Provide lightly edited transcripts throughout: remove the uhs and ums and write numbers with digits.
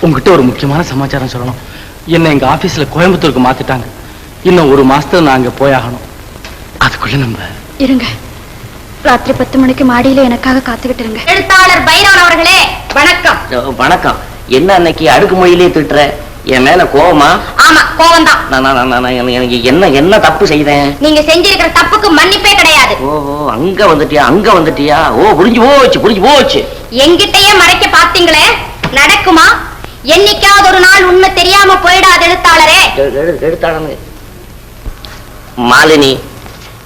உங்ககிட்ட ஒரு முக்கியமான சமாச்சாரம் சொல்லணும். என்ன எங்க ஆபீஸ்ல கோயம்புத்தூருக்கு மாத்திட்டாங்க. இன்னும் ஒரு மாசத்துல நான் அங்க போயாகணும். அதுக்குள்ள நம்ம இருங்க. ராத்திரி 10 மணிக்கு மாடியில எனக்காக காத்துக்கிட்டு இருங்க. எழுத்தாளர் பைரவன் அவர்களே வணக்கம். வணக்கம். என்ன அன்னைக்கு அடுக்குமொழியிலே திட்டுற? என் மேல கோவமா? ஆமா, கோவம் தான். எனக்கு என்ன தப்பு செய்தேன்? நீங்க செஞ்சிருக்கிற தப்புக்கு மன்னிப்பே கிடையாது. ஓஹோ, அங்க வந்துட்டியா? ஓ, புரிஞ்சு போச்சு. எங்கிட்டயே மறைக்க பாத்தீங்களே, நடக்குமா? என்னைக்காவது ஒரு நாள் உண்மை தெரியாம போயிடாது எழுத்தாளரே. எழுத்தாளர் மாலினி,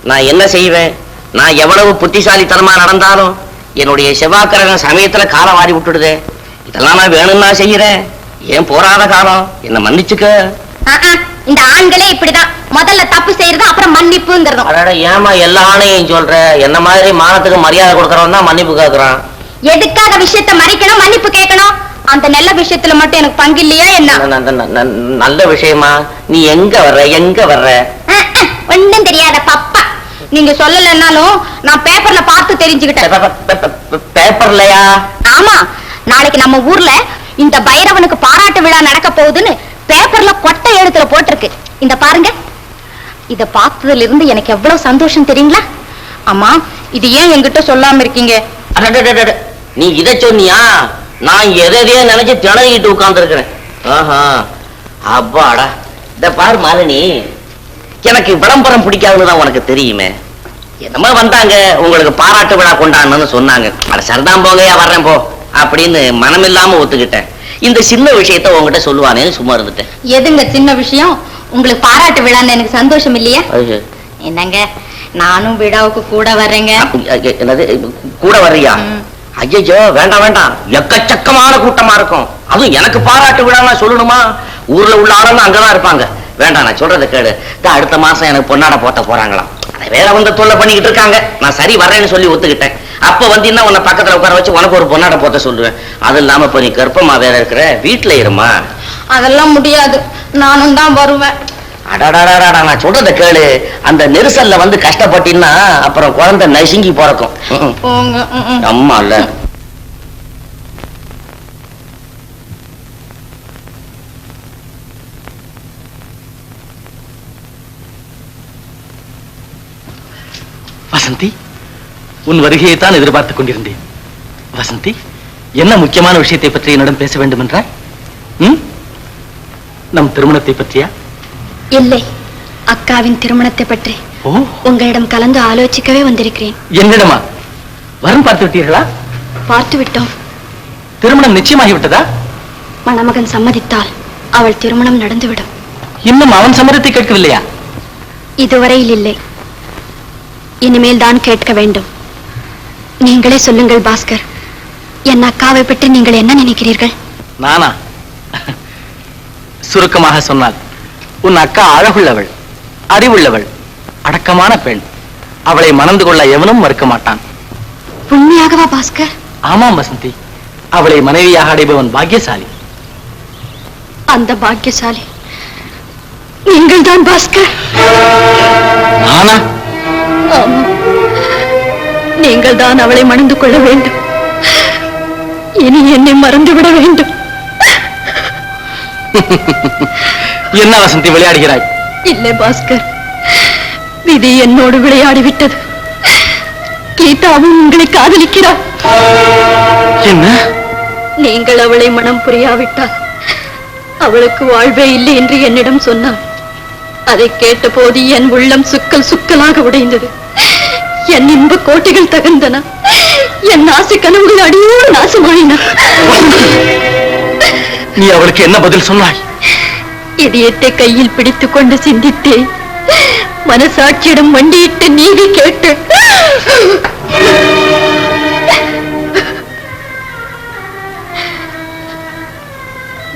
நான் என்ன செய்வேன்? நான் எவ்வளவு புத்திசாலித்தனமா நடந்தாலும் என்னுடைய செவ்வாய்க்கிரகம் சமயத்துல காலம் வாரி விட்டுடுதே. இதெல்லாம் நான் வேணும்னா செய்யறேன். ஏன் போராத காலம், என்ன மன்னிச்சுக்க. இந்த ஆண்களே இப்படிதான், முதல்ல தப்பு செய்யறது அப்புறம் மன்னிப்புங்கிறதும். அட, ஏமா எல்லா ஆணையும் சொல்ற? என்ன மாதிரி மானத்துக்கு மரியாதை கொடுக்கறவன் தான் மன்னிப்பு கேட்கறான். எதுக்காக விஷயத்தை மறைக்கணும், மன்னிப்பு கேட்கணும்? அந்த நல்ல விஷயத்துல மட்டும் எனக்கு பங்கு இல்லையா என்ன? நல்ல விஷயமா? நீ எங்க வர்ற? ஒன்னும் தெரியாத பப்பா. நீங்க சொல்லலன்னாலும் நான் பேப்பர்ல பார்த்து தெரிஞ்சுக்கிட்டேன். பேப்பர்லயா? ஆமா, நாளைக்கு நம்ம ஊர்ல இந்த பைரவனுக்கு பாராட்டு விழா நடக்க போகுதுன்னு பேப்பர்ல கொட்டை எழுத்துல போட்டிருக்கு. இந்த பாருங்க. இத பார்த்ததுல இருந்து எனக்கு எவ்வளவு சந்தோஷம் தெரியுங்களா? ஆமா, இது ஏன் என்கிட்ட சொல்லாம இருக்கீங்க? நீ இத சொன்னியா? நான் எதையே நினைச்சு திணறிட்டு உட்கார்ந்து இருக்கிறேன். அப்பாடா. இத பாரு மாலினி, எனக்கு விளம்பரம் பிடிக்காதுன்னு தான் உனக்கு தெரியுமே. என்னமா வந்தாங்க, உங்களுக்கு பாராட்டு விழா கொண்டாடணும்னு சொன்னாங்க. அட சரிதான், போங்கயா, வர்றேன் போ அப்படின்னு மனமில்லாம ஒத்துக்கிட்டேன். இந்த சின்ன விஷயத்த உங்ககிட்ட சொல்லுவானேன்னு சும்மா இருந்துட்டேன். எதுங்க சின்ன விஷயம்? உங்களுக்கு பாராட்டு விழான்னு எனக்கு சந்தோஷம் இல்லையா? என்னங்க, நானும் விழாவுக்கு கூட வர்றேங்க. என்னது, கூட வர்றியா? ஐயோ, வேண்டாம். எக்கச்சக்கமான கூட்டமா இருக்கும். அதுவும் எனக்கு பாராட்டு விழா சொல்லணுமா? ஊர்ல உள்ள ஆளுங்க அங்கதான் இருப்பாங்க. வேண்டாம், நான் சொல்றதை கேளு. அடுத்த மாசம் எனக்கு பொன்னாட போட்ட போறாங்களாம். அதை வேற வந்து தொல்லை பண்ணிக்கிட்டு இருக்காங்க. நான் சரி வர்றேன்னு சொல்லி ஒத்துக்கிட்டேன். அப்ப வந்தீங்கன்னா உன்னை பக்கத்துல உட்கார வச்சு உனக்கு ஒரு பொன்னாட போட்ட சொல்லுவேன். அது இல்லாம இப்ப நீ கர்ப்பமா வேற இருக்கிற, வீட்டுல இருமா. அதெல்லாம் முடியாது, நானும் தான் வருவேன். அடாடாடா, நான் சொல்றதை கேளு. அந்த நெரிசல்ல வந்து கஷ்டப்பட்டீங்கன்னா அப்புறம் குழந்தை நசுங்கி பிறக்கும். அம்மா இல்ல. வசந்தி, உன் வருகையை தான் எதிர்பார்த்துக் கொண்டிருந்தேன். வசந்தி, என்ன முக்கியமான விஷயத்தை பற்றி என்னிடம் பேச வேண்டும் என்றால்? நம் திருமணத்தை பற்றியா? இல்லை, அக்காவின் திருமணத்தை பற்றி உங்களிடம் கலந்து ஆலோசிக்கவே வந்திருக்கிறேன். என்னிடமா? வரும் பார்த்து விட்டீர்களா? பார்த்து விட்டோம். திருமணம் நிச்சயமாகிவிட்டதா? மணமகன் சம்மதித்தால் அவள் திருமணம் நடந்துவிடும். இன்னும் அவன் சம்மதத்தை கேட்கவில்லையா? இதுவரையில் இல்லை, இனிமேல் தான் கேட்க வேண்டும். நீங்களே சொல்லுங்கள் பாஸ்கர், என் அக்காவை பற்றி நீங்கள் என்ன நினைக்கிறீர்கள்? நானா? சுருக்கமாக சொன்னால், உன் அக்கா அழகுள்ளவள், அறிவுள்ளவள், அடக்கமான பெண். அவளை மணந்து கொள்ள எவனும் மறுக்க மாட்டான். உண்மையாகவா பாஸ்கர்? ஆமாம் வசந்தி, அவளை மனைவியாக அடைபவன் பாக்கியசாலி. அந்த பாக்கியசாலி நீங்கள் தான் பாஸ்கர். நானா? நீங்கள் தான் அவளை மணந்து கொள்ள வேண்டும். இனி என்னை மறந்துவிட வேண்டும். என்ன வசந்தி விளையாடுகிறாய்? இல்லை பாஸ்கர், விதி என்னோடு விளையாடிவிட்டது. கீதாவும் உங்களை காதலிக்கிறார். என்ன? நீங்கள் அவளை மனம் புரியாவிட்டால் அவளுக்கு வாழ்வே இல்லை என்று என்னிடம் சொன்னாள். அதை கேட்ட போது என் உள்ளம் சுக்கல் சுக்கலாக உடைந்தது. என் இன்ப கோட்டைகள் தகர்ந்தன. என் ஆசை கனவுகள் அடியோடு நாசமாயின. நீ அவளுக்கு என்ன பதில் சொன்னாய்? இதயத்தை கையில் பிடித்துக் கொண்டு சிந்தித்தேன். மனசாட்சியிடம் மண்டியிட்டு நீதி கேட்டு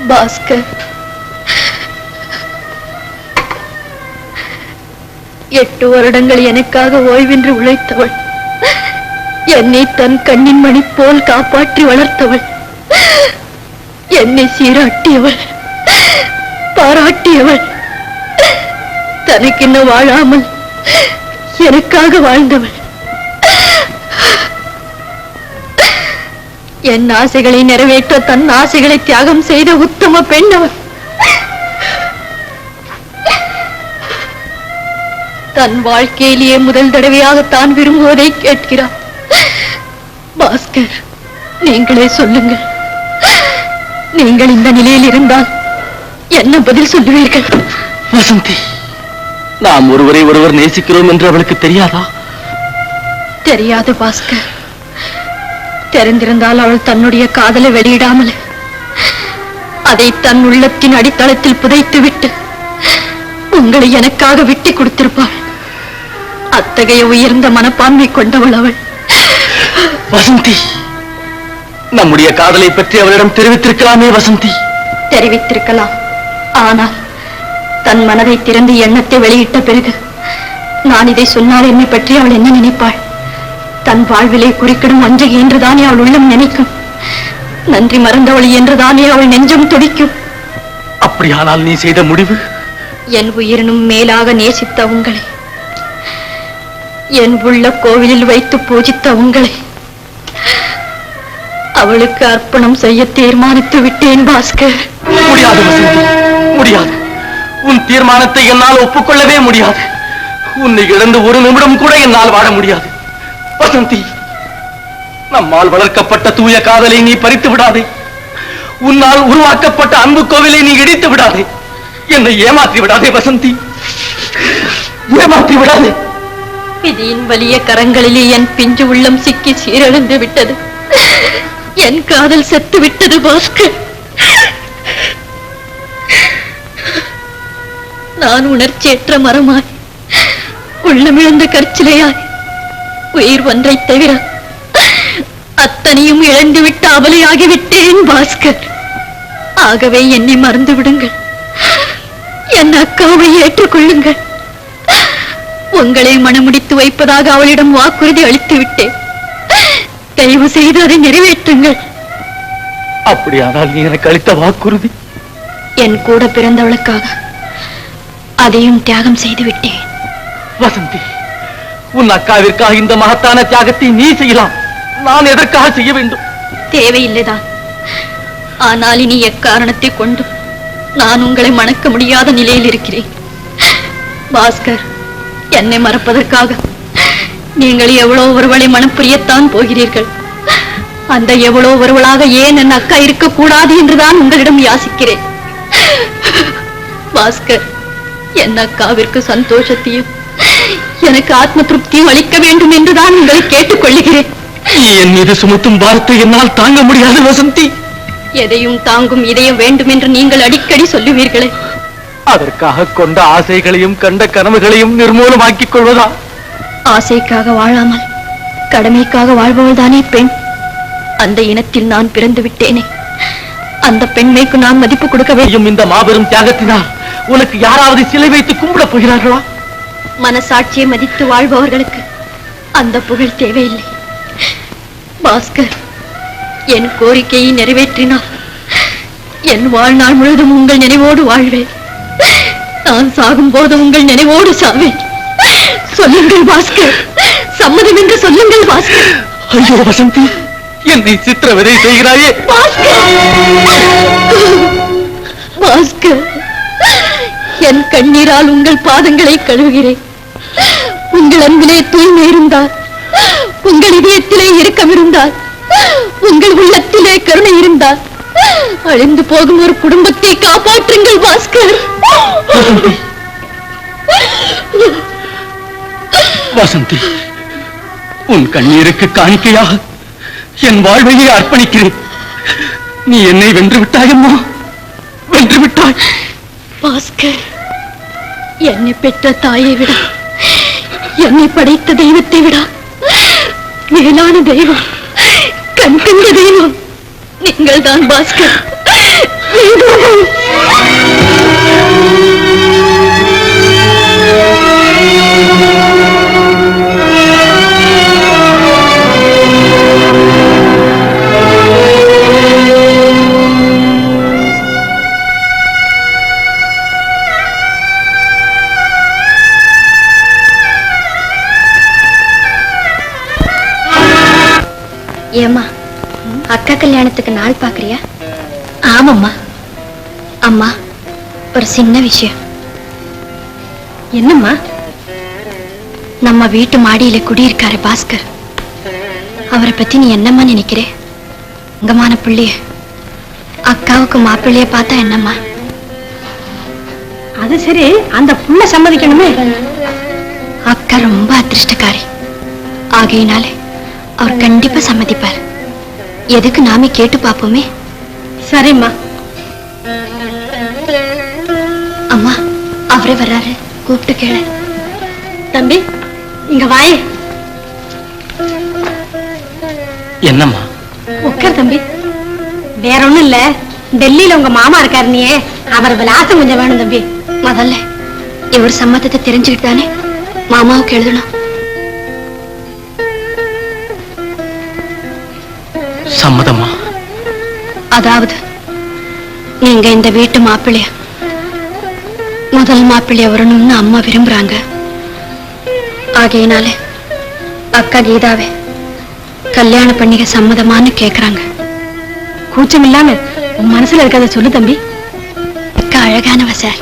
பாஸ்கர், 8 வருடங்கள் எனக்காக ஓய்வின்றி உழைத்தவள், என்னை தன் கண்ணின் மணி போல் காப்பாற்றி வளர்த்தவள், என்னை சீராட்டியவள், பாராட்டியவள், தனக்கென்ன வாழாமல் எனக்காக வாழ்ந்தவள். என் ஆசைகளை நிறைவேற்ற தன் ஆசைகளை தியாகம் செய்த உத்தம பெண் அவர். தன் வாழ்க்கையிலேயே முதல் தடவையாக தான் விரும்புவதை கேட்கிறார். பாஸ்கர், நீங்களே சொல்லுங்கள், நீங்கள் இந்த நிலையில் இருந்தால் என்ன பதில் சொல்லுவீர்கள்? வசந்தி, நாம் ஒருவரை ஒருவர் நேசிக்கிறோம் என்று அவளுக்கு தெரியாதா? தெரியாது பாஸ்கர். தெரிந்திருந்தால் அவள் தன்னுடைய காதலை வெளியிடாமல் அதை தன் உள்ளத்தின் அடித்தளத்தில் புதைத்துவிட்டு உங்களை எனக்காக விட்டு கொடுத்திருப்பாள். அத்தகைய உயர்ந்த மனப்பான்மை கொண்டவள் அவள். வசந்தி, நம்முடைய காதலை பற்றி அவளிடம் தெரிவித்திருக்கலாமே வசந்தி. தெரிவித்திருக்கலாம். ஆனால் தன் மனதை திறந்து எண்ணத்தை வெளியிட்ட பிறகு நான் இதை சொன்னால் என்னை பற்றி அவள் என்ன நினைப்பாள்? தன் வாழ்விலை குறிக்கிடும் அஞ்சகி என்றுதானே அவள் உள்ளம் நினைக்கும். நன்றி மறந்தவள் என்றுதானே அவள் நெஞ்சம் துடிக்கும். அப்படியானால் நீ செய்த முடிவு? என் உயிரினும் மேலாக நேசித்த உங்களை, என் உள்ள கோவிலில் வைத்து பூஜித்த உங்களை அவளுக்கு அர்ப்பணம் செய்ய தீர்மானித்து விட்டேன் பாஸ்கர். முடியாது வசந்தி, முடியாது. உன் தீர்மானத்தை என்னால் ஒப்புக்கொள்ளவே முடியாது. உன்னை இழந்து ஒரு நிமிடம் கூட என்னால் வாழ முடியாது. வசந்தி, நம்மால் வளர்க்கப்பட்ட தூய காதலை நீ பறித்து விடாதே. உன்னால் உருவாக்கப்பட்ட அன்பு கோவிலை நீ இடித்து விடாதே. என்னை ஏமாற்றி விடாதே வசந்தி, ஏமாற்றி விடாதே. விதியின் வலிய கரங்களிலே என் பிஞ்சு உள்ளம் சிக்கி சீரழிந்து விட்டது. என் காதல் செத்து விட்டது பாஸ்கர். நான் உணர்ச்சியற்ற மரமாய், உள்ளமிழந்த கற்சிலையாய், உயிர் ஒன்றை தவிர அத்தனையும் இழந்துவிட்டு அபலையாகிவிட்டேன் பாஸ்கர். ஆகவே என்னை மறந்து விடுங்கள். என் அக்காவை ஏற்றுக்கொள்ளுங்கள். உங்களை மனமுடித்து வைப்பதாக அவளிடம் வாக்குறுதி அளித்து விட்டேன். தயவு செய்து அதை நிறைவேற்றுங்கள். அப்படியானால் நீ எனக்கு அளித்த வாக்குறுதி? என் கூட பிறந்தவளுக்காக அதையும் தியாகம் செய்து விட்டேன். வசந்தி, உன் அக்காவிற்காக இந்த மகத்தான தியாகத்தை நீ செய்யலாம். நான் எதற்காக செய்ய வேண்டும்? தேவையில்லைதான். ஆனால் இனி எக்காரணத்தை கொண்டு நான் உங்களை மணக்க முடியாத நிலையில் இருக்கிறேன். பாஸ்கர், என்னை மறப்பதற்காக நீங்கள் எவ்வளோ ஒருவளை மனம் புரியத்தான் போகிறீர்கள். அந்த எவ்வளோ ஒருவளாக ஏன் என் அக்கா இருக்கக்கூடாது என்றுதான் உங்களிடம் யாசிக்கிறேன். பாஸ்கர், என் அக்காவிற்கு சந்தோஷத்தையும் எனக்கு ஆத்ம திருப்தியும் அளிக்க வேண்டும் என்றுதான் உங்களை கேட்டுக்கொள்ளுகிறேன். என் மீது சுமத்தும் பாரத்தை என்னால் தாங்க முடியாது வசந்தி. எதையும் தாங்கும் இதயம் வேண்டும் என்று நீங்கள் அடிக்கடி சொல்லுவீர்களே, அதற்காக கொண்ட ஆசைகளையும் கண்ட கனவுகளையும் நிர்மூலமாக்கிக் கொள்வதா? ஆசைக்காக வாழாமல் கடமைக்காக வாழ்பவள் தானே பெண். அந்த இனத்தில் நான் பிறந்து விட்டேனே, அந்த பெண்மைக்கு நான் மதிப்பு கொடுக்க வேண்டும். இந்த மாபெரும் தியாகத்தினால் உனக்கு யாராவது சிலை வைத்து கும்பிட போகிறார்களா? மனசாட்சியை மதித்து வாழ்பவர்களுக்கு அந்த புகழ் தேவையில்லை. பாஸ்கர், என் கோரிக்கையை நிறைவேற்றினால் என் வாழ்நாள் முழுதும் உங்கள் நினைவோடு வாழ்வேன். நான் சாகும் போது உங்கள் நினைவோடு சாவேன். சொல்லுங்கள் பாஸ்கர், சம்மதம் என்று சொல்லுங்கள் பாஸ்கர். ஐயோ வசந்தி, என்னை சித்திரவதை செய்கிறாயே. பாஸ்கர், என் கண்ணீரால் உங்கள் பாதங்களை கழுவுகிறேன். உங்கள் அன்பிலே தூய்மை இருந்தால், உங்கள் இதயத்திலே இரக்கம் இருந்தால், உங்கள் உள்ளத்திலே கருணை இருந்தால், அழிந்து போகும் ஒரு குடும்பத்தை காப்பாற்றுங்கள் பாஸ்கர். வசந்தி, உன் கண்ணீருக்கு காணிக்கையாக என் வாழ்வையை அர்ப்பணிக்கிறேன். நீ என்னை வென்று விட்டாயம்மா, வென்று விட்டாய். பாஸ்கர், என்னை பெற்ற தாயை விட, என்னை படைத்த தெய்வத்தை விட மேலான தெய்வம், கண் கண்ட தெய்வம் நீங்கள் தான் பாஸ்கர். ஏமா, அக்கா கல்யாணத்துக்கு நாள் பாக்குறியா? ஆமாம்மா. அம்மா, ஒரு சின்ன விஷயம். என்னம்மா? நம்ம வீட்டு மாடியில குடியிருக்காரு பாஸ்கர். அவரை பத்தி நீ என்னம்மா நினைக்கிறே? அங்கமான பிள்ளைய அக்காவுக்கு மாப்பிள்ளைய பார்த்தா என்னம்மா? அது சரி, அந்த புள்ள சம்மதிக்கணுமே. அக்கா ரொம்ப அதிர்ஷ்டக்காரி ஆகையினாலே அவர் கண்டிப்பா சம்மதிப்பார். எதுக்கு நாமே கேட்டு பாப்போமே. சரிம்மா. அம்மா, அவரே வர்றாரு, கூப்பிட்டு கேளு. தம்பி, இங்க வாயே. என்னம்மா? உட்கார் தம்பி. வேற ஒண்ணும் இல்ல, டெல்லியில உங்க மாமா இருக்காரு, நீ அவர் விலாசம் கொஞ்சம் வேணும் தம்பி. முதல்ல இவர் சம்மதத்தை தெரிஞ்சுக்கிட்டு தானே மாமாவுக்கு எழுதணும். சம்மதமா? அதாவது நீங்க இந்த வீட்டு மாப்பிள்ளைய முதல் மாப்பிள்ளைய வரணும்னு அம்மா விரும்புறாங்க. ஆகையினால அக்கா கீதாவே கல்யாணம் பண்ணிக்க சம்மதமான்னு கேக்குறாங்க. கூச்சம் இல்லாம உன் மனசுல இருக்கிறத சொல்லு தம்பி. அக்கா அழகானவ சார்,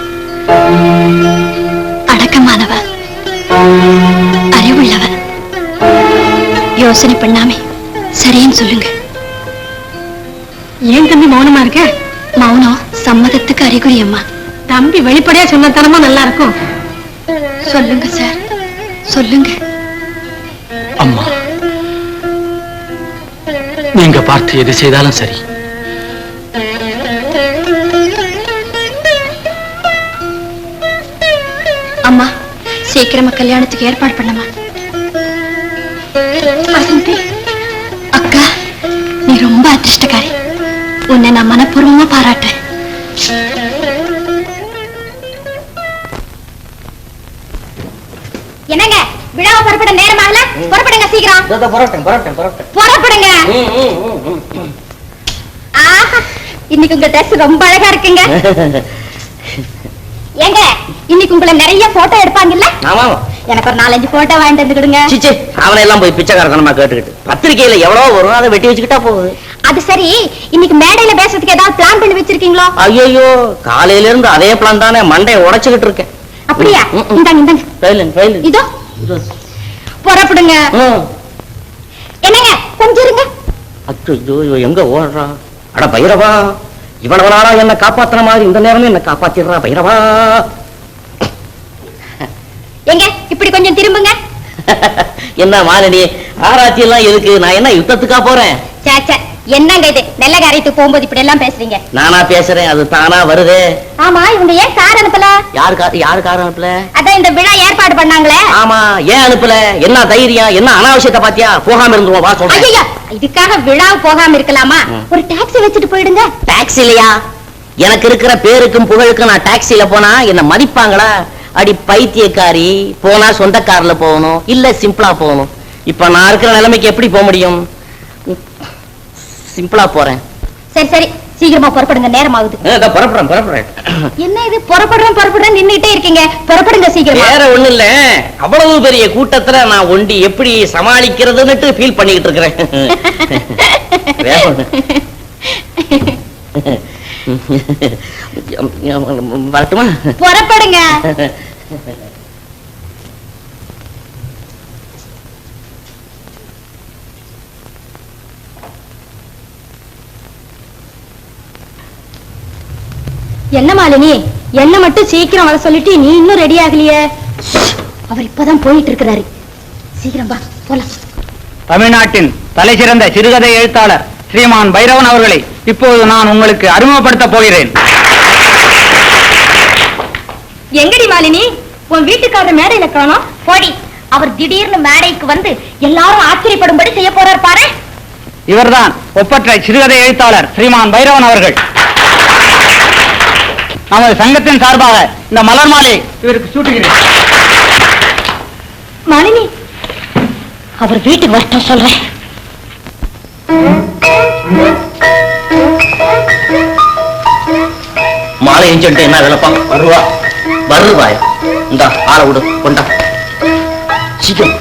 அடக்கமானவ, அறிவுள்ளவ. யோசனை பண்ணாமே சரின்னு சொல்லுங்க. ஏன் தம்பி மௌனமா இருக்க? மௌனம் சம்மதத்துக்கு அறிகுறி அம்மா. தம்பி வெளிப்படையா சொன்னத்தனமா நல்லா இருக்கும். சொல்லுங்க சார், சொல்லுங்க. அம்மா, நீங்க பார்த்து எது செய்தாலும் சரி. அம்மா, சீக்கிரமா கல்யாணத்துக்கு ஏற்பாடு பண்ணமா. வசந்தி அக்கா, நீ ரொம்ப அதிர்ஷ்டக்காரி. உன்னை நான் மனப்பூர்வமா பாராட்டுறேன். என்னங்க, விழாவை புறப்பட நேரமாகல? புறப்படுங்க சீக்கிரம். புறப்படுங்க. ஆஹா, இன்னைக்கு உங்க ட்ரெஸ் ரொம்ப அழகா இருக்குங்க. ஏங்க, இன்னைக்கு உங்களை நிறைய போட்டோ எடுப்பாங்கல்ல? எனக்கு ஒரு 4-5 போட்டோ வாங்கிட்டு வந்து கொடுங்க. அவனை எல்லாம் போய் பிச்சைக்காரத்தனமா கேட்டுக்கிட்டு பத்திரிக்கையில எவ்வளவு வரும், அதை வெட்டி வச்சுக்கிட்டா போகுது. அது சரி, இன்னைக்கு மேடையில பேசுறதுக்கு ஏதாவது பிளான் பண்ணி வச்சிருக்கீங்களோ? ஐயோ, காலையில இருந்து அதே பிளான் தானே, மண்டையை உடைச்சுக்கிட்டு இருக்கேன். அப்படியா? இந்தாங்க. இதோ புறப்படுங்க. என்னங்க, கொஞ்சம் இருங்க. அச்சோ, எங்க ஓடுறா? அட பைரவா, இவ்வளவு நாளா என்ன காப்பாத்துற மாதிரி இந்த நேரமே என்ன காப்பாத்திடுறா பைரவா. எங்க இப்படி கொஞ்சம் திரும்புங்க. என்ன மாலினி, ஆராய்ச்சி எல்லாம் எதுக்கு? நான் என்ன யுத்தத்துக்கா போறேன்? சேச்சே, என்னங்க இது? நல்ல காரியத்துக்கு போகும்போது இப்படி எல்லாம் பேசுறீங்க. நானா பேசுறேன், அது தானா வருது. ஆமா, இவங்க ஏன் கார் அனுப்பல? யாரு கார் அனுப்பல? அதான் இந்த விழா ஏற்பாடு பண்ணாங்களே. ஆமா, ஏன் அனுப்பல? என்ன தைரியம்? என்ன அனாவசியத்தை பாத்தியா? போகாம இருந்துருவோம், வா சொல்றேன். ஐயா, இதுக்காக விழா போகாம இருக்கலாமா? ஒரு டாக்ஸி வச்சுட்டு போயிடுங்க. டாக்ஸி இல்லையா? எனக்கு இருக்கிற பேருக்கும் புகழுக்கும் நான் டாக்ஸில போனா என்ன மதிப்பாங்களா? அடி பைத்தியக்காரி, போனா சொந்த கார்ல போகணும், இல்ல சிம்பிளா போகணும். இப்ப நான் இருக்கிற நிலைமைக்கு எப்படி போக முடியும்? சிம்பிளா போறேன். சரி, சீக்கிரமா புறப்படுங்க, நேரம் ஆகுது. புறப்படுறேன். என்ன இது புறப்படுறேன் நின்னுட்டே இருக்கீங்க? புறப்படுங்க சீக்கிரமா. வேற ஒண்ணு இல்ல, அவ்வளவு பெரிய கூட்டத்துல நான் ஒண்டி எப்படி சமாளிக்கிறதுன்னு ஃபீல் பண்ணிக்கிட்டு இருக்கிறேன். வரட்டுமா? புறப்படுங்க. என்ன மாலினி, என்ன மட்டும் சீக்கிரம் வர சொல்லிட்டு நீ இன்னும் ரெடி ஆகலையே? அவர் இப்பதான் போயிட்டு இருக்கிறாரு. சீக்கிரம் வா, போலாம். தமிழ்நாட்டின் தலை சிறந்த சிறுகதை எழுத்தாளர் ஸ்ரீமான் பைரவன் அவர்களை இப்போது நான் உங்களுக்கு அறிமுகப்படுத்த போகிறேன். எங்கடி மாலினி, உன் வீட்டுக்காரர் மேடையில காணோம்? போடி, அவர் திடீர்னு மேடைக்கு வந்து எல்லாரும் ஆச்சரியப்படும்படி செய்ய போறார் பாரு. இவர்தான் ஒப்பற்ற சிறுகதை எழுத்தாளர் ஸ்ரீமான் பைரவன் அவர்கள். நமது சங்கத்தின் சார்பாக இந்த மலர் மாலை இவருக்கு சூட்டுகிறேன். மாலினி, அவர் வீட்டுக்கு வரட்டும் சொல்றேன். மாலை எஞ்சிட்டு என்ன விளப்பா? வருவாய், இந்த ஆளை விடு, கொண்டா சீக்கிரம்.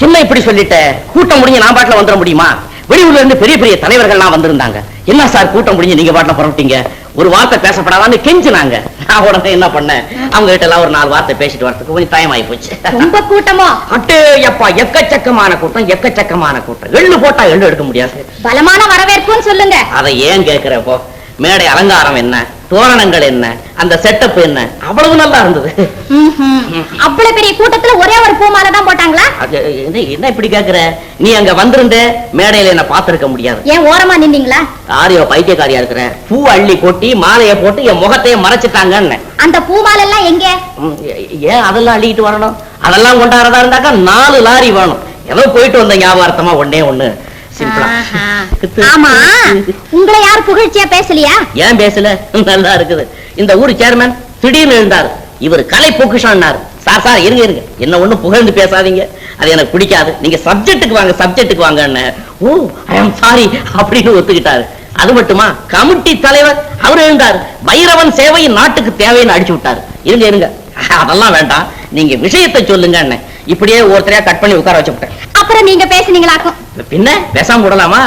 என்ன இப்படி சொல்லிட்ட? கூட்டம் முடிஞ்சு நான் பாட்டுல வந்துட முடியுமா? வெளியூர்ல இருந்து பெரிய பெரிய தலைவர்கள்லாம் வந்திருந்தாங்க. என்ன சார் கூட்டம் முடிஞ்சு நீங்க பாட்டுல புறப்பட்டீங்க? ஒரு வார்த்தை பேசப்படாதான்னு கெஞ்சினாங்க. நான் உடனே என்ன பண்ணேன், அவங்க கிட்ட எல்லாம் ஒரு 4 வார்த்தை பேசிட்டு வரதுக்கு கொஞ்சம் டைம் ஆகி போச்சு. ரொம்ப கூட்டமா? அட்டு எப்பா, எக்கச்சக்கமான கூட்டம், எக்கச்சக்கமான கூட்டம். எள்ளு போட்டா எள்ளு எடுக்க முடியாது. பலமான வரவேற்புன்னு சொல்லுங்க. அதை ஏன் கேட்கிறப்போ, மேடை அலங்காரம் என்ன, தோரணங்கள் என்ன, அந்த செட்டப் என்ன, அவ்வளவு நல்லா இருந்தது. அவ்வளவு பெரிய கூட்டத்துல ஒரே ஒரு பூ மாலை தான் போட்டாங்களா? என்ன இப்படி கேக்குற? நீ அங்க வந்திருந்த மேடையில என்ன பாத்திருக்க முடியாது. ஏன் ஓரமா நின்னீங்களா? ஆரியோ பைத்தியக்காரியா இருக்கிற. பூ அள்ளி கொட்டி மாலையை போட்டு என் முகத்தையே மறைச்சிட்டாங்கன்னு. அந்த பூ மாலை எல்லாம் எங்க? ஏன் அதெல்லாம் அள்ளிட்டு வரணும்? அதெல்லாம் கொண்டாடுறதா இருந்தாக்கா 4 லாரி வேணும். ஏதோ போயிட்டு வந்த ஞாபகார்த்தமா ஒண்ணு ஆமா, உங்களை யாரும் புகழ்ச்சியா பேசலையா? ஏன் பேசல? நல்லா இருக்குது. இந்த ஊர் சேர்மன் திடீர்னு எழுந்தாரு. இவர் கலை பொக்கிஷம்னாரு. சார் இருங்க என்ன ஒண்ணு புகழ்ந்து பேசாதீங்க, அது எனக்கு பிடிக்காது. நீங்க சப்ஜெக்ட்டுக்கு வாங்க. ஓ ஐ அம் சாரி அப்படின்னு ஒத்துக்கிட்டாரு. அது மட்டுமா, கமிட்டி தலைவர் அவர் எழுந்தாரு. பைரவன் சேவை நாட்டுக்கு தேவைன்னு அடிச்சு விட்டாரு. இருங்க அதெல்லாம் வேண்டாம், நீங்க விஷயத்தை சொல்லுங்க. இப்படியே ஒருத்தரையா கட் பண்ணி உட்கார வச்சுட்டேன். அப்புறம் நீங்க பேசுனீங்களாக்கும். பின்ன பேசாம விடலாமா?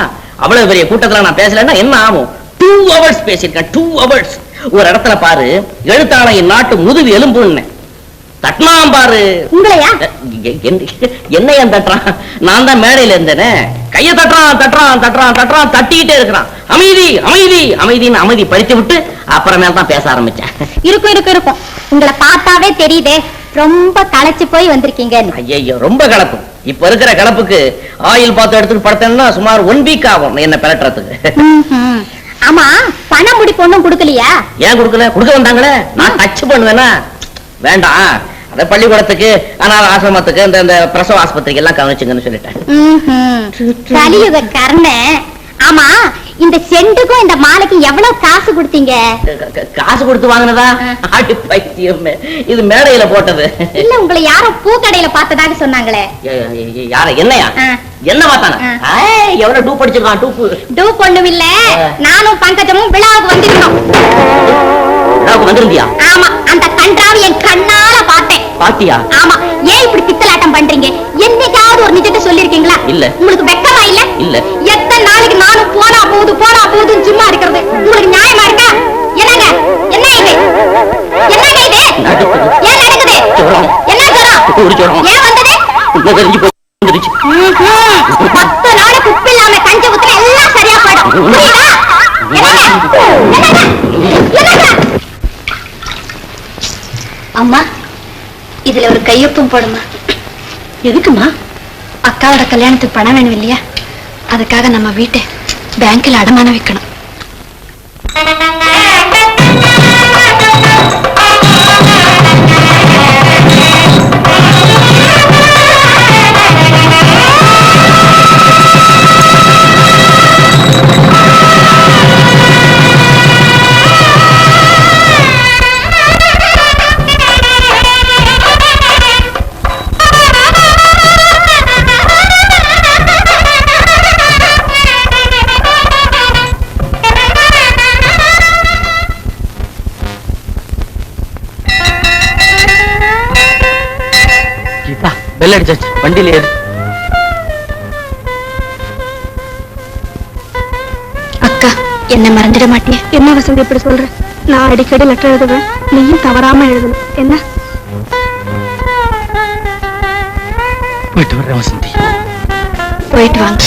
அவ்வளவு பெரிய கூட்டத்துல நான் பேசலன்னா என்ன ஆகும்? 2 hours பேசிருக்கேன். 2 hours. ஒரு இடத்துல பாரு, எழுத்தாளர் நாட்டு முதுகு எலும்புன்னு தட்டினாம் பாரு. உங்களையா? என்னையா தட்டுறான்? நான் தான் மேடையில இருந்தேனே. கைய தட்டுறான், தட்டிக்கிட்டே இருக்கிறான். அமைதின்னு அமைதி பறித்து விட்டு அப்புறமேல தான் பேச ஆரம்பிச்சேன். இருக்கும் உங்களை பார்த்தாவே தெரியுதே, ரொம்ப களைச்சு போய் வந்திருக்கீங்க. ஐயோ, ரொம்ப கலப்பு. இப்ப இருக்கிற கலப்புக்கு ஆயில் பாத்து எடுத்துட்டு படுத்தேன்னா சுமார் 1 week ஆகும் என்ன பெலட்டுறதுக்கு. ஆமா, பணம் முடிப்பு ஒண்ணும் கொடுக்கலையா? ஏன் கொடுக்க வந்தாங்களே, நான் டச் பண்ணுவேனா? வேண்டாம், அத பள்ளிக்கூடத்துக்கு, அனாதை ஆசிரமத்துக்கு, இந்த பிரசவ ஆஸ்பத்திரிக்கு எல்லாம் கவனிச்சுங்கன்னு சொல்லிட்டேன். கலியுக கர்ண. ஆமா, இந்த செண்டுக்கும் இந்த மாலைக்கும் எவ்வளவு காசு கொடுத்தீங்க? காசு கொடுத்து வாங்கினதா? ஆடி பைத்தியமே, இது மேடையில போட்டது. இல்ல, உங்களை யாரோ பூக்கடையில பார்த்ததாக சொன்னாங்களே. யார? என்னையா? என்ன பார்த்தானே? எவ்வளவு டூ படிச்சிருக்கான்? டூப் ஒண்ணும் இல்ல, நானும் பங்கஜமும் விழாவுக்கு வந்திருந்தோம். விழாவுக்கு வந்திருந்தியா? ஆமா, அந்த கன்றாவை என் கண்ணால பார்த்தேன். பாத்தியா? ஆமா. ஏன் இப்படி பித்தலாட்டம் பண்றீங்க? என்னைக்காவது ஒரு நிஜத்தை சொல்லிருக்கீங்களா? இல்ல. உங்களுக்கு வெக்கமா இல்ல? இல்ல. எத்தனை நாளைக்கு நானும் போனா போகுதுன்னு சும்மா இருக்கிறது உங்களுக்கு நியாயமா இருக்கா? என்னங்க, என்ன இது? ஏன் நடக்குது? என்ன ஜுரம்? ஏன் வந்தது? 10 நாளைக்கு உப்பு இல்லாம கஞ்சி ஊத்துனா எல்லாம் சரியா போயிடும். அம்மா, இதுல ஒரு கையொப்பம் போடுமா. எதுக்குமா? அக்காவோட கல்யாணத்துக்கு பணம் வேணும் இல்லையா, அதுக்காக நம்ம வீட்டை பேங்க்ல அடமானம் வைக்கணும். பெல் அடிச்சாச்சு, வண்டியில ஏறு. அக்கா, என்ன மறந்துட மாட்டியா? என்ன வசந்தி இப்படி சொல்ற? நான் அடிக்கடி லெட்டர் எழுதுவேன், நீயும் தவறாம எழுதணும். என்ன? போயிட்டு வர்றேன் வசந்தி. போயிட்டு வாங்க.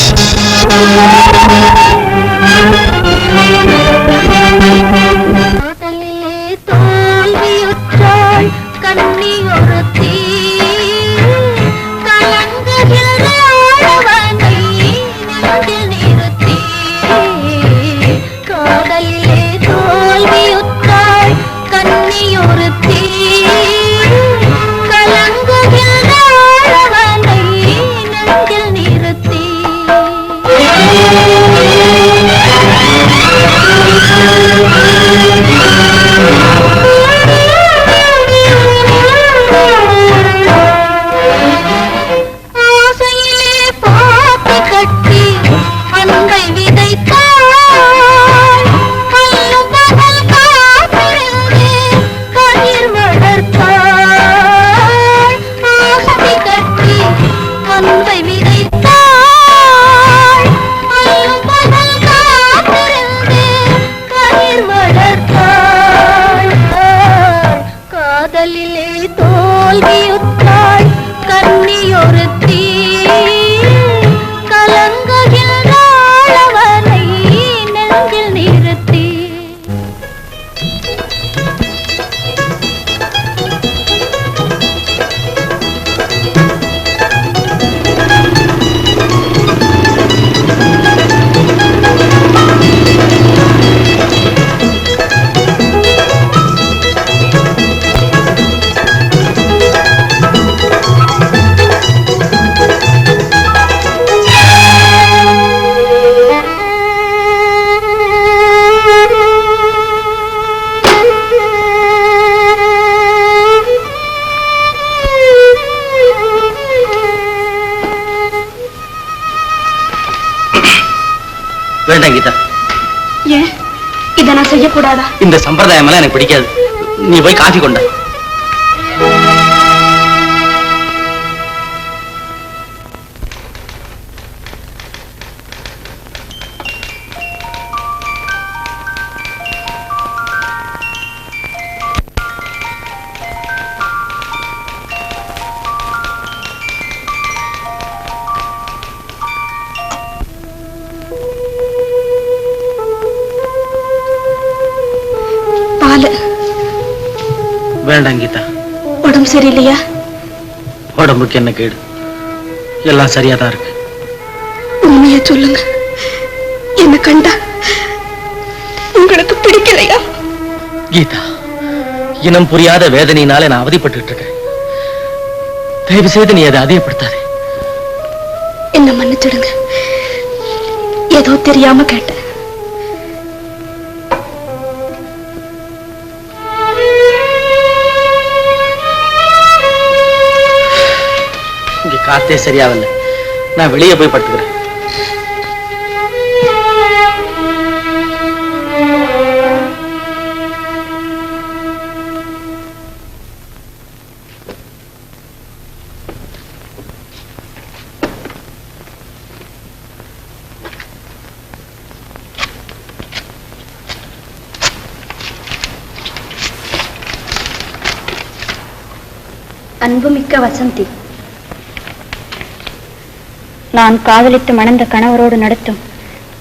வேண்டாம் கீதா. ஏன் இதை நான் செய்யக்கூடாதா? இந்த சம்பிரதாயம் எல்லாம் எனக்கு பிடிக்காது. நீ போய் காஃபி கொண்ட. வேண்டாம் கீதா. உடம்பு சரியில்லையா? உடம்புக்கு என்ன கேடு? எல்லாம் சரியா தான் இருக்கு. உண்மையை சொல்லுங்க. என்ன கண்டா உங்களுக்கு பிடிக்கலையா? கீதா, இனம் புரியாத வேதனையினால நான் அவதிப்பட்டு இருக்கேன். தயவு செய்து நீ அதை அதிகப்படுத்தாதே. என்ன மன்னிச்சிடுங்க. ஏதோ தெரியாம கேட்டேன். இங்க காத்தே சரியாவில்லை. நான் வெளியே போய் படுத்துக்கிறேன். அன்புமிக்க வசந்தி, நான் காதலித்து மணந்த கணவரோடு நடத்தும்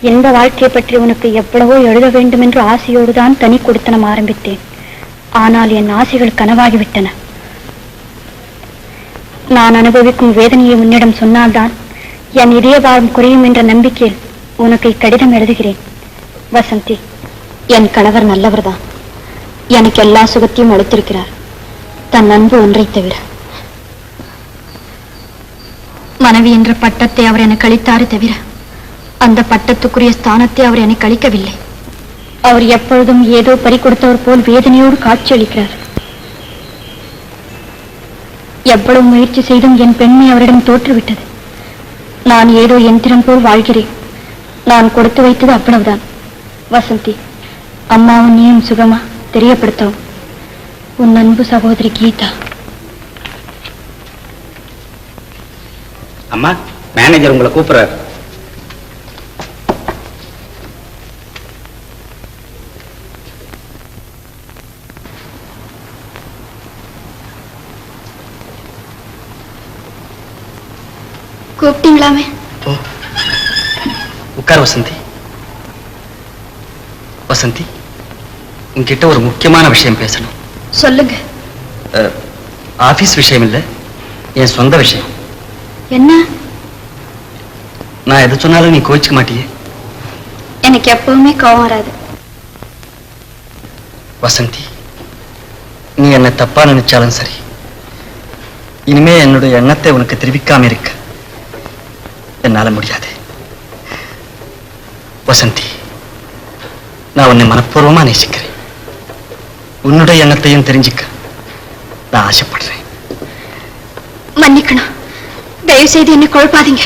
இன்ப வாழ்க்கையை பற்றி உனக்கு எவ்வளவோ எழுத வேண்டும் என்று ஆசையோடுதான் தனி கொடுத்தனம் ஆரம்பித்தேன். ஆனால் என் ஆசைகள் கனவாகிவிட்டன. நான் அனுபவிக்கும் வேதனையை உன்னிடம் சொன்னால்தான் என் இதயபாரம் குறையும் என்ற நம்பிக்கையில் உனக்கு இக்கடிதம் எழுதுகிறேன். வசந்தி, என் கணவர் நல்லவர்தான். எனக்கு எல்லா சுகத்தையும் அளித்திருக்கிறார், தன் அன்பு ஒன்றை தவிர. மனைவி என்ற பட்டத்தை அவர் எனக்கு அளித்தாரே தவிர அந்த பட்டத்துக்குரிய ஸ்தானத்தை அவர் எனக்கு அளிக்கவில்லை. அவர் எப்பொழுதும் ஏதோ பறி கொடுத்தவர் போல் வேதனையோடு காட்சியளிக்கிறார். எவ்வளவு முயற்சி செய்தும் என் பெண்மை அவரிடம் தோற்றுவிட்டது. நான் ஏதோ எந்திரம் போல் வாழ்கிறேன். நான் கொடுத்து வைத்தது அவ்வளவுதான். வசந்தி, அம்மாவும் நீயும் சுகமா? தெரியப்படுத்தவும். உன் அன்பு சகோதரி கீதா. அம்மா, மேனேஜர் உங்களை கூப்பிடுறாரு. கூப்பிட்டீங்களாமே? உட்கார் வசந்தி. வசந்தி, உன்கிட்ட ஒரு முக்கியமான விஷயம் பேசணும். சொல்லுங்க. ஆபீஸ் விஷயம் இல்ல, என் சொந்த விஷயம். என்ன? நான் எது சொன்னாலும் நீ கோச்சிக்க மாட்டியே? எனக்கு எப்பவுமே கோவம் வராது. வசந்தி, நீ என்ன தப்பா நினைச்சாலும் சரி, இனிமே என்னுடைய எண்ணத்தை உனக்கு தெரிவிக்காம இருக்க என்னால முடியாது. வசந்தி, நான் உன்னை மனப்பூர்வமா நேசிக்கிறேன். உன்னுடைய எண்ணத்தையும் தெரிஞ்சுக்க நான் ஆசைப்படுறேன். மன்னிக்கணும், தயவு செய்து என்னை குழப்பாதீங்க.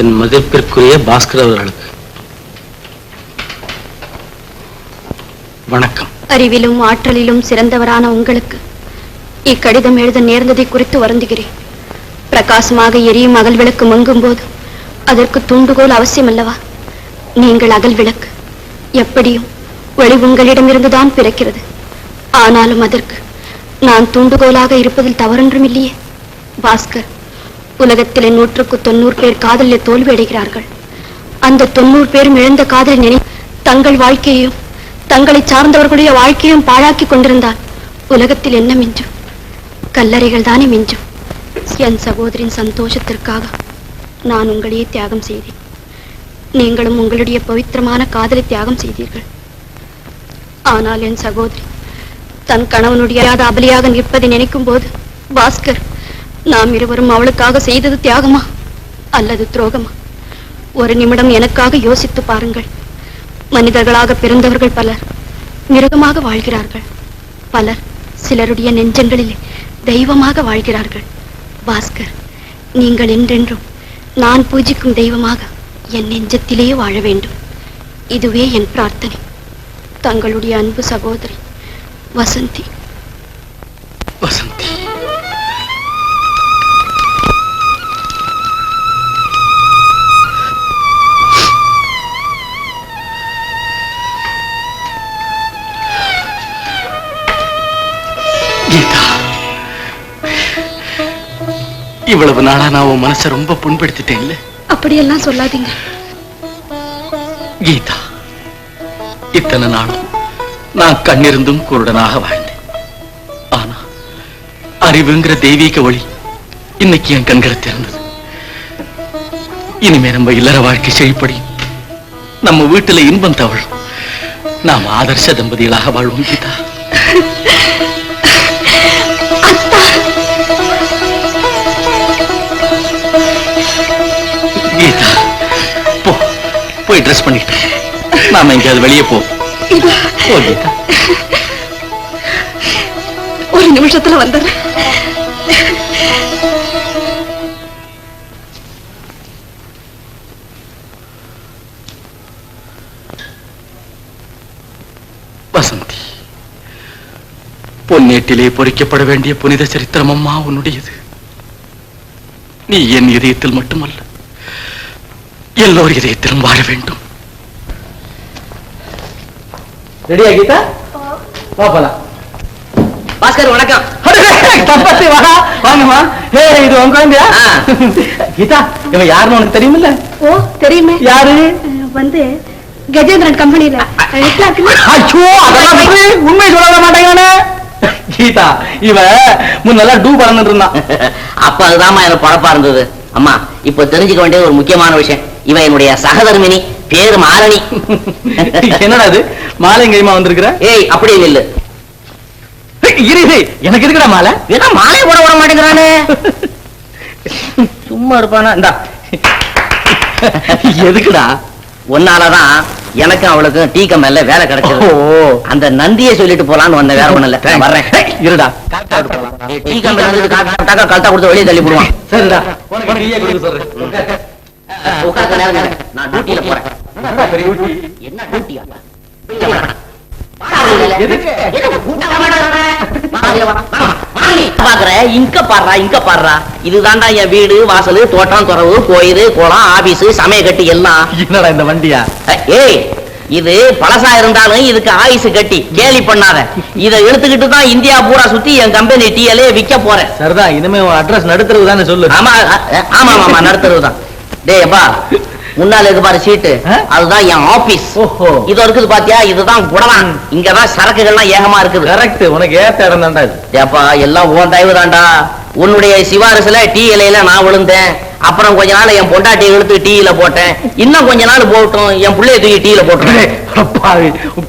என் மதிப்பிற்குரிய பாஸ்கர் அவர்களுக்கு வணக்கம். அறிவிலும் ஆற்றலிலும் சிறந்தவரான உங்களுக்கு இக்கடிதம் எழுத நேர்ந்ததை குறித்து வருந்துகிறேன். பிரகாசமாக எரியும் அகல் விளக்கு மங்கும் போது அதற்கு தூண்டுகோல் அவசியம் அல்லவா? நீங்கள் அகல் விளக்கு, எப்படியும் ஒளி உங்களிடமிருந்துதான் பிறக்கிறது. ஆனாலும் அதற்கு நான் தூண்டுகோலாக இருப்பதில் தவறொன்றும் இல்லையே. பாஸ்கர், உலகத்திலே 100க்கு 90 பேர் காதலில் தோல்வி அடைகிறார்கள். அந்த 90 பேரும் இழந்த காதலை நினை தங்கள் வாழ்க்கையையும் தங்களை சார்ந்தவர்களுடைய வாழ்க்கையும் பாழாக்கி கொண்டிருந்தால் உலகத்தில் என்ன மிஞ்சும்? கல்லறைகள் தானே மிஞ்சும். என் சகோதரின் சந்தோஷத்திற்காக நான் உங்களையே தியாகம் செய்தேன். நீங்களும் உங்களுடைய பவித்திரமான காதலை தியாகம் செய்தீர்கள். ஆனால் என் சகோதரி தன் கணவனுடைய அபலியாக நிற்பதை நினைக்கும் போது, பாஸ்கர், நாம் இருவரும் அவளுக்காக செய்தது தியாகமா அல்லது துரோகமா? ஒரு நிமிடம் எனக்காக யோசித்து பாருங்கள். மனிதர்களாக பிறந்தவர்கள் பலர் மிருகமாக வாழ்கிறார்கள். பலர் சிலருடைய நெஞ்சங்களிலே தெய்வமாக வாழ்கிறார்கள். பாஸ்கர், நீங்கள் என்றென்றும் நான் பூஜிக்கும் தெய்வமாக என் நெஞ்சத்திலேயே வாழ வேண்டும். இதுவே என் பிரார்த்தனை. தங்களுடைய அன்பு சகோதரி வசந்தி. வசந்தி, கீதா, இவ்வளவு நாளா நான் உன் மனசை ரொம்ப புண்படுத்திட்டேன் இல்ல? அப்படியெல்லாம் சொல்லாதீங்க. கீதா, இத்தனை நாளும் நான் கண்ணிருந்தும் குருடனாக வாழ்ந்தேன். ஆனா அறிவுங்கிற தெய்வீக ஒளி இன்னைக்கு என் கண்களை திறந்தது. இனிமே நம்ம இல்லற வாழ்க்கை செழிப்படி, நம்ம வீட்டுல இன்பம் தவழும். நாம் ஆதர்ச தம்பதிகளாக வாழ்வோம். கீதா, கீதா, போ, போய் ட்ரெஸ் பண்ணிட்டு நாம எங்கேயாவது வெளியே போ. போ கீதா. ஒரு நிமிஷத்துல வந்துடுறேன். வசந்தி, பொன்னேட்டிலே பொறிக்கப்பட வேண்டிய புனித சரித்திரம் அம்மா உன்னுடையது. நீ என் இதயத்தில் மட்டுமல்ல, எல்லோர் இதயத்திலும் வாழ வேண்டும். ரெடியா கீதா? போலாம். பாஸ்கர் வணக்கம். தப்பத்தி வா, வாங்கம்மா. இது உங்க குழந்தையா? கீதா, இவன் யாருன்னு உனக்கு தெரியுமில்ல? ஓ, தெரியுமே. யாரு? வந்து கஜேந்திரன் கம்பெனியில ஐயோ, அதெல்லாம் உண்மை சொல்ல மாட்டேங்கானே. கீதா, இவன் முன்னெல்லாம் டூ பறந்துட்டு இருந்தான். அப்ப அதுதான் எனக்கு பழப்பா இருந்தது. அம்மா, இப்ப தெரிஞ்சுக்க வேண்டிய ஒரு முக்கியமான விஷயம், இவன் என்னுடைய சகதர்மினி, பேரு மாலினி. என்னடா அது மாலைங்கைமா வந்திருக்கிற? ஏய், அப்படி இல்ல. இரு, எனக்கு இருக்கிற மாலை ஏன்னா மாலை போட விட மாட்டேங்கிறானே. சும்மா இருப்பானா? இந்தா. எதுக்குடா? ஒன்னாலதான் எனக்கு அவளுக்கு டீ கம்பெனில வேலை கிடைச்சது. அந்த நந்தியை சொல்லிட்டு போலான்னு வந்த, வேற ஒண்ணு இல்ல. வர்றேன். இருடா. டீ கம்பெனி கல்ட்டா கொடுத்து வெளியே தள்ளி போடுவான். சரிடா, உனக்கு டீயே கொடுக்க சொல்றேன். உட்கார்ந்து நேரம், நான் டியூட்டியில போறேன். என்ன டியூட்டியா? இதுதான்டா என் வீடு, வாசல், தோட்டம், துறவு, கோயில், குளம், ஆபீஸ், சமய கட்டி எல்லாம். என்னடா இந்த வண்டியா? ஏய், இது பழசா இருந்தாலும் இதுக்கு ஆயுசு கட்டி, கேலி பண்ணாத. இதை எடுத்துக்கிட்டு தான் இந்தியா பூரா சுத்தி என் கம்பெனி டீலே விற்க போறேன். சரிதா, இனிமே அட்ரஸ் நடுத்தரவு தானே சொல்லு. ஆமா ஆமா ஆமா, நடுத்தரவு தான். டேய் அப்பா, முன்னால இருக்கு பாரு சீட்டு, அதுதான் என் ஆபீஸ். இது இருக்குது பாத்தியா, இதுதான் குடலாம். இங்கதான் சரக்குகள்லாம் ஏகமா இருக்குது. கரெக்ட், உனக்கு ஏத்த இடம் தான்டா இது. ஏப்பா, எல்லாம் உன் தயவு தான்டா. உன்னுடைய சிபாரிசுல டீ இலையில நான் விழுந்தேன். அப்புறம் கொஞ்ச நாள் என் பொண்டாட்டி இழுத்து டீயில போட்டேன். இன்னும் கொஞ்ச நாள் போட்டோம், என் பிள்ளைய தூக்கி டீயில போட்டேன்.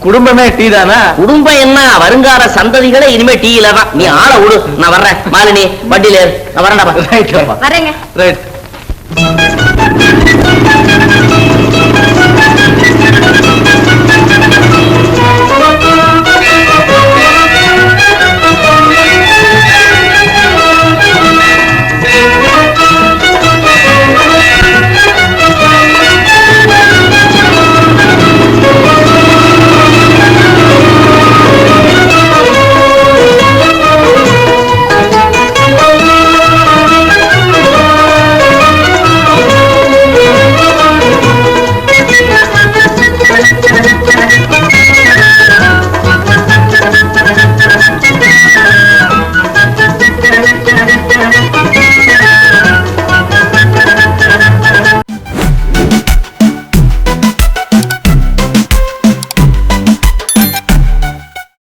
குடும்பமே டீ தானா? குடும்பம் என்ன, வருங்கால சந்ததிகளே இனிமே டீயில தான். நீ ஆளை விடு, நான் வர்றேன். மாலினி, வண்டியில நான் வரேன்டா. வரேங்க. ரைட்.